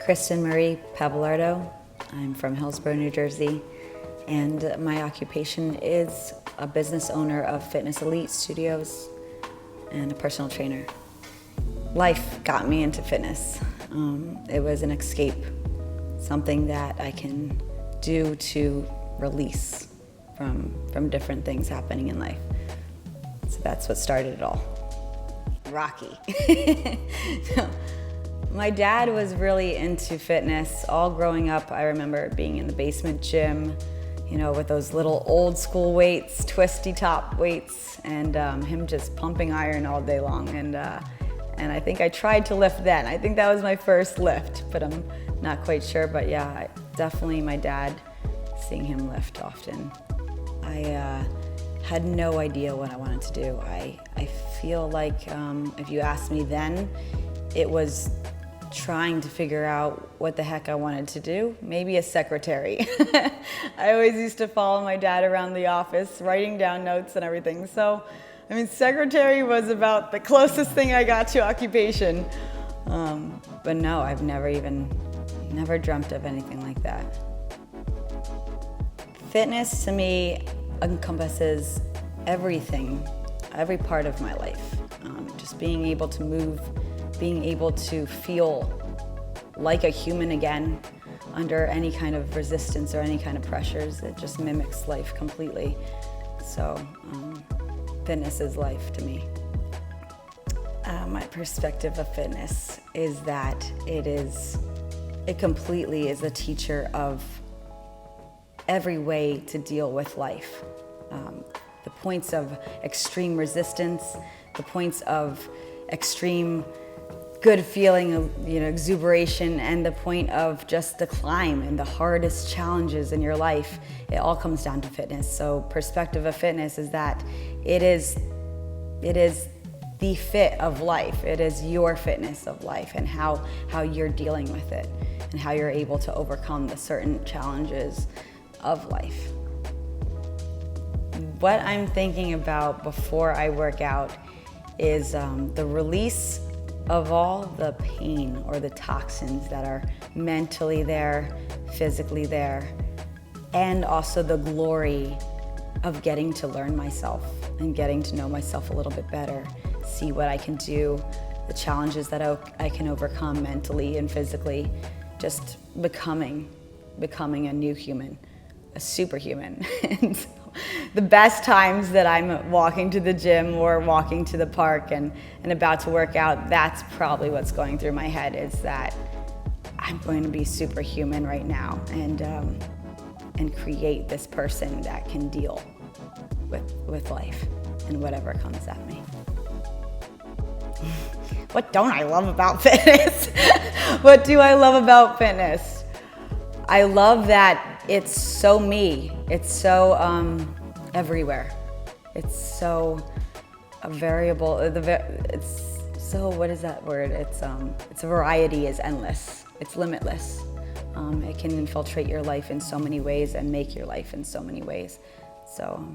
Kristen Pappalardo. I'm from Hillsborough, New Jersey, and my occupation is a business owner of Fitness Elite Studios and a personal trainer. Life got me into fitness. It was an escape, something that I can do to release from different things happening in life. So that's what started it all. Rocky. My dad was really into fitness. All growing up, I remember being in the basement gym, with those little old school weights, twisty top weights, and him just pumping iron all day long. And I think I tried to lift then. I think that was my first lift, but I'm not quite sure. But yeah, definitely my dad, seeing him lift often. I had no idea what I wanted to do. I feel like if you asked me then, it was trying to figure out what the heck I wanted to do. Maybe a secretary. I always used to follow my dad around the office, writing down notes and everything. So, secretary was about the closest thing I got to occupation. But no, I've never dreamt of anything like that. Fitness to me encompasses everything, every part of my life. Just being able to move, being able to feel like a human again under any kind of resistance or any kind of pressures. It just mimics life completely. So fitness is life to me. My perspective of fitness is that it completely is a teacher of every way to deal with life. The points of extreme resistance, the points of extreme good feeling, exuberation, and the point of just the climb and the hardest challenges in your life. It all comes down to fitness. So perspective of fitness is that it is the fit of life. It is your fitness of life and how you're dealing with it and how you're able to overcome the certain challenges of life. What I'm thinking about before I work out is the release of all the pain or the toxins that are mentally there, physically there, and also the glory of getting to learn myself and getting to know myself a little bit better, see what I can do, the challenges that I can overcome mentally and physically, just becoming a new human, a superhuman. And so the best times that I'm walking to the gym or walking to the park and about to work out, that's probably what's going through my head, is that I'm going to be superhuman right now and create this person that can deal with life and whatever comes at me. What don't I love about fitness? What do I love about fitness? I love that it's so me. It's so everywhere. It's so variable. It's so, what is that word? Its variety is endless. It's limitless. It can infiltrate your life in so many ways and make your life in so many ways. So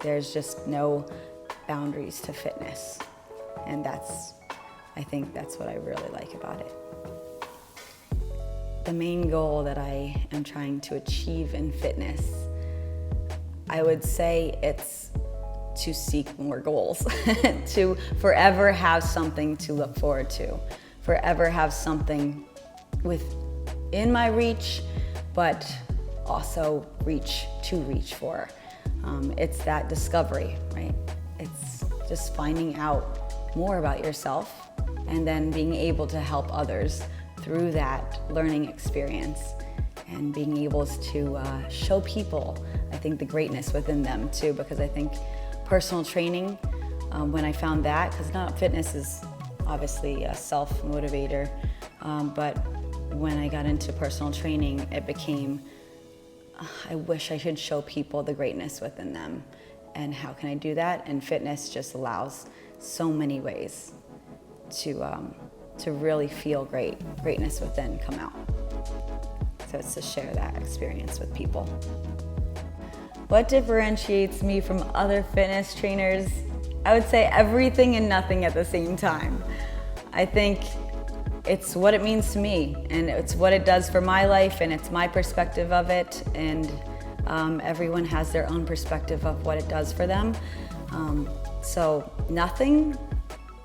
there's just no boundaries to fitness. And I think that's what I really like about it. The main goal that I am trying to achieve in fitness, I would say it's to seek more goals, to forever have something to look forward to, forever have something within my reach, but also reach for. It's that discovery, right? It's just finding out more about yourself and then being able to help others through that learning experience and being able to show people, I think, the greatness within them too, because I think personal training, when I found that, because fitness is obviously a self-motivator, but when I got into personal training, it became, I wish I could show people the greatness within them. And how can I do that? And fitness just allows so many ways to really feel greatness within come out. So it's to share that experience with people. What differentiates me from other fitness trainers? I would say everything and nothing at the same time. I think it's what it means to me, and it's what it does for my life, and it's my perspective of it, and everyone has their own perspective of what it does for them. So nothing,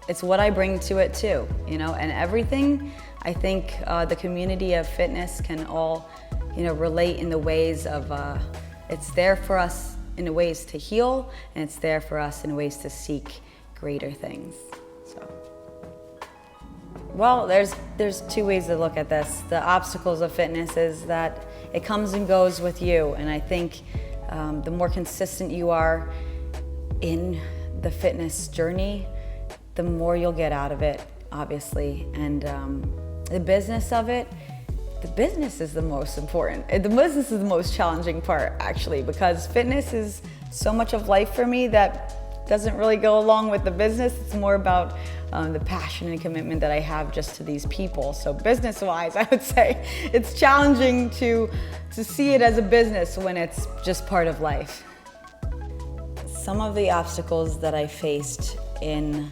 it's what I bring to it too, and everything. I think the community of fitness can all, relate in the ways of, it's there for us in the ways to heal, and it's there for us in ways to seek greater things. So, well, there's two ways to look at this. The obstacles of fitness is that it comes and goes with you, and I think the more consistent you are in the fitness journey, the more you'll get out of it, obviously. And the business of it, the business is the most important. The business is the most challenging part, actually, because fitness is so much of life for me that doesn't really go along with the business. It's more about the passion and commitment that I have just to these people. So business-wise, I would say it's challenging to see it as a business when it's just part of life. Some of the obstacles that I faced in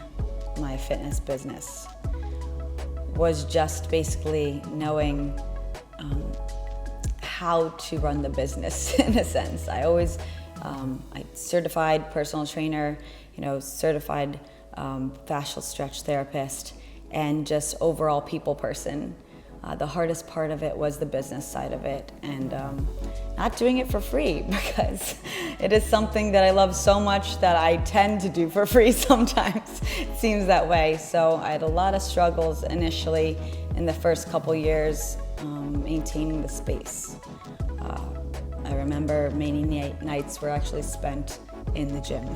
my fitness business was just basically knowing how to run the business in a sense. I always, certified personal trainer, certified fascial stretch therapist, and just overall people person. The hardest part of it was the business side of it, and not doing it for free, because it is something that I love so much that I tend to do for free sometimes. It seems that way. So I had a lot of struggles initially in the first couple years maintaining the space. I remember many nights were actually spent in the gym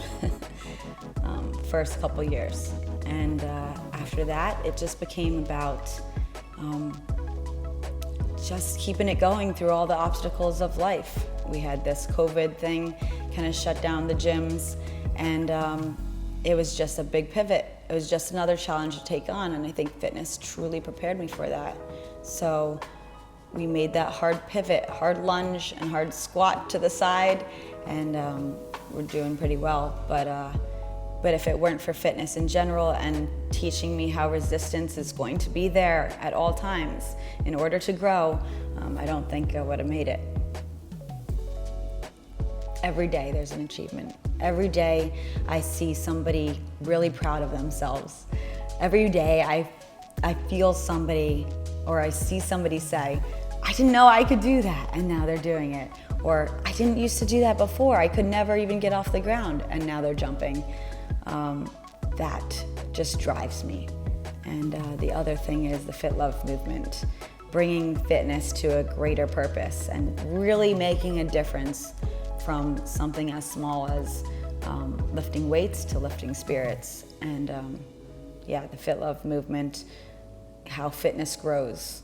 first couple years. And after that, it just became about just keeping it going through all the obstacles of life. We had this COVID thing kind of shut down the gyms, and it was just a big pivot. It was just another challenge to take on, and I think fitness truly prepared me for that. So we made that hard pivot, hard lunge and hard squat to the side, and we're doing pretty well. But if it weren't for fitness in general and teaching me how resistance is going to be there at all times in order to grow, I don't think I would have made it. Every day there's an achievement. Every day I see somebody really proud of themselves. Every day I feel somebody, or I see somebody say, I didn't know I could do that, and now they're doing it. Or I didn't used to do that before. I could never even get off the ground, and now they're jumping. That just drives me. And the other thing is the Fit Love movement, bringing fitness to a greater purpose and really making a difference from something as small as lifting weights to lifting spirits. And the Fit Love movement, how fitness grows,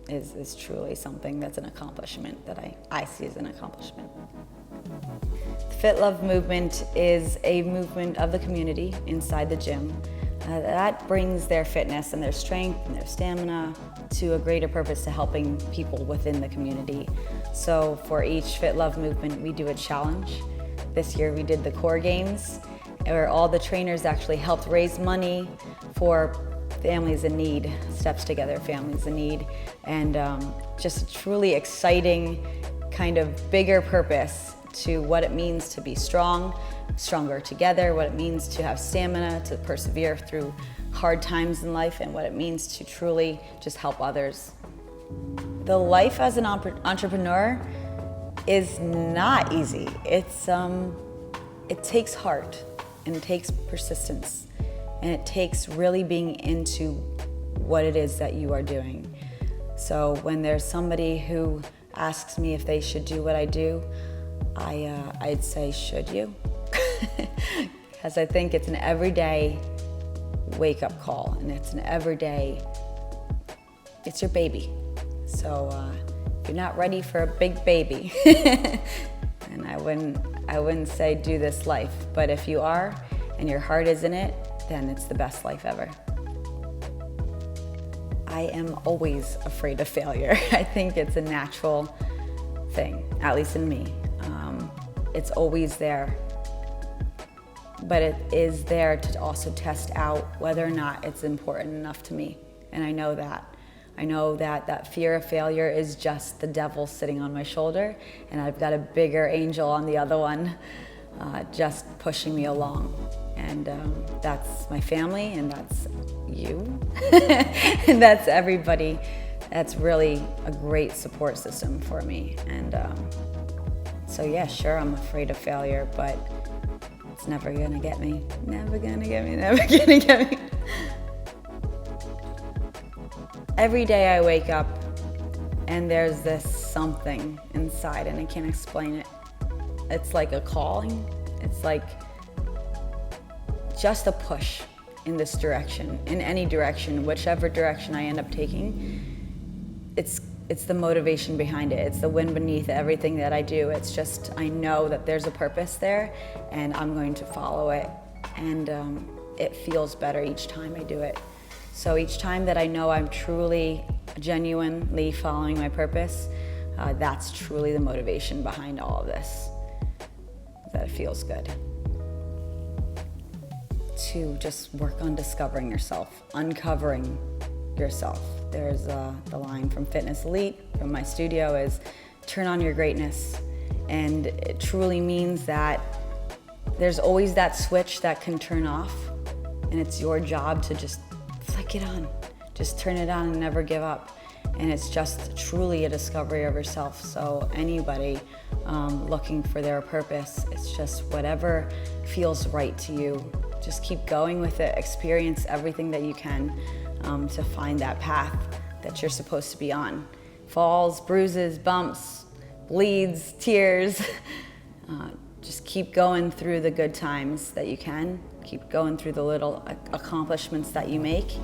is truly something that's an accomplishment that I see as an accomplishment. The Fit Love movement is a movement of the community inside the gym that brings their fitness and their strength and their stamina to a greater purpose, to helping people within the community. So for each Fit Love movement, we do a challenge. This year we did the core games, where all the trainers actually helped raise money for families in need, Steps Together Families in Need, and just a truly exciting kind of bigger purpose to what it means to be stronger together, what it means to have stamina, to persevere through hard times in life, and what it means to truly just help others. The life as an entrepreneur is not easy. It takes heart, and it takes persistence, and it takes really being into what it is that you are doing. So when there's somebody who asks me if they should do what I do, I'd say, should you? Because I think it's an everyday wake-up call, and it's an everyday, it's your baby. So if you're not ready for a big baby, and I wouldn't say do this life, but if you are and your heart is in it, then it's the best life ever. I am always afraid of failure. I think it's a natural thing, at least in me. It's always there, but it is there to also test out whether or not it's important enough to me and I know that. I know that that fear of failure is just the devil sitting on my shoulder, and I've got a bigger angel on the other one, just pushing me along. And that's my family, and that's you, and that's everybody. That's really a great support system for me. And so yeah, sure, I'm afraid of failure, but it's never gonna get me. Never gonna get me, never gonna get me. Every day I wake up and there's this something inside and I can't explain it. It's like a calling. It's like just a push in this direction, in any direction, whichever direction I end up taking. It's the motivation behind it. It's the wind beneath everything that I do. It's just, I know that there's a purpose there and I'm going to follow it. And it feels better each time I do it. So each time that I know I'm truly, genuinely following my purpose, that's truly the motivation behind all of this, that it feels good. To just work on discovering yourself, uncovering yourself. There's the line from Fitness Elite, from my studio, is turn on your greatness. And it truly means that there's always that switch that can turn off, and it's your job to just flick it on. Just turn it on and never give up. And it's just truly a discovery of yourself. So anybody looking for their purpose, it's just whatever feels right to you. Just keep going with it. Experience everything that you can to find that path that you're supposed to be on. Falls, bruises, bumps, bleeds, tears. Just keep going through the good times that you can. Keep going through the little accomplishments that you make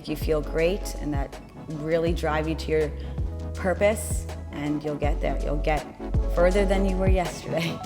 you feel great and that really drive you to your purpose, and you'll get there. You'll get further than you were yesterday.